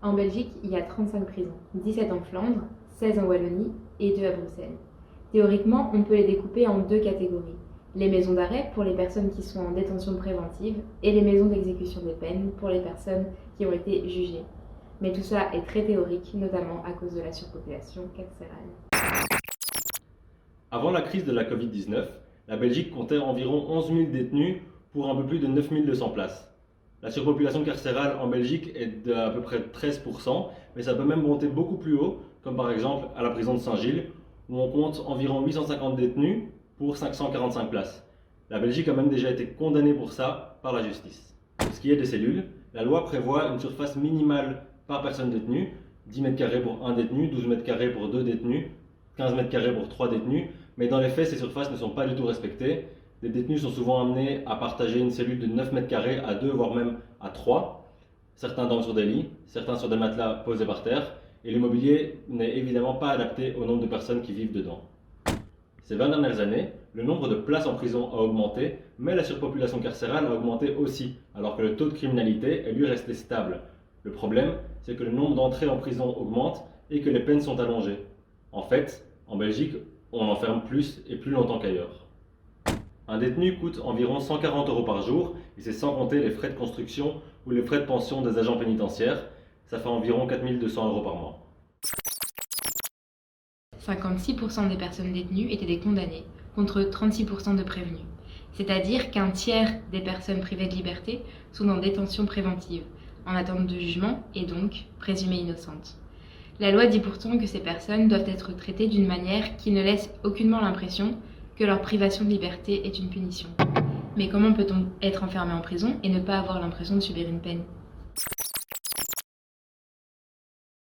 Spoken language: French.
En Belgique, il y a 35 prisons, 17 en Flandre, 16 en Wallonie et 2 à Bruxelles. Théoriquement, on peut les découper en deux catégories. Les maisons d'arrêt pour les personnes qui sont en détention préventive et les maisons d'exécution des peines pour les personnes qui ont été jugées. Mais tout ça est très théorique, notamment à cause de la surpopulation carcérale. Avant la crise de la Covid-19, la Belgique comptait environ 11 000 détenus pour un peu plus de 9 200 places. La surpopulation carcérale en Belgique est d'à peu près 13%, mais ça peut même monter beaucoup plus haut, comme par exemple à la prison de Saint-Gilles, où on compte environ 850 détenus pour 545 places. La Belgique a même déjà été condamnée pour ça par la justice. Pour ce qui est des cellules, la loi prévoit une surface minimale par personne détenue, 10 mètres carrés pour un détenu, 12 mètres carrés pour deux détenus, 15 mètres carrés pour 3 détenus, mais dans les faits, ces surfaces ne sont pas du tout respectées. Les détenus sont souvent amenés à partager une cellule de 9 mètres carrés à 2, voire même à 3. Certains dorment sur des lits, certains sur des matelas posés par terre, et le mobilier n'est évidemment pas adapté au nombre de personnes qui vivent dedans. Ces 20 dernières années, le nombre de places en prison a augmenté, mais la surpopulation carcérale a augmenté aussi, alors que le taux de criminalité est lui resté stable. Le problème, c'est que le nombre d'entrées en prison augmente et que les peines sont allongées. En fait, en Belgique, on enferme plus et plus longtemps qu'ailleurs. Un détenu coûte environ 140 € par jour, et c'est sans compter les frais de construction ou les frais de pension des agents pénitentiaires. Ça fait environ 4 200 € par mois. 56% des personnes détenues étaient des condamnés, contre 36% de prévenus. C'est-à-dire qu'un tiers des personnes privées de liberté sont en détention préventive, en attente de jugement et donc présumées innocentes. La loi dit pourtant que ces personnes doivent être traitées d'une manière qui ne laisse aucunement l'impression que leur privation de liberté est une punition. Mais comment peut-on être enfermé en prison et ne pas avoir l'impression de subir une peine ?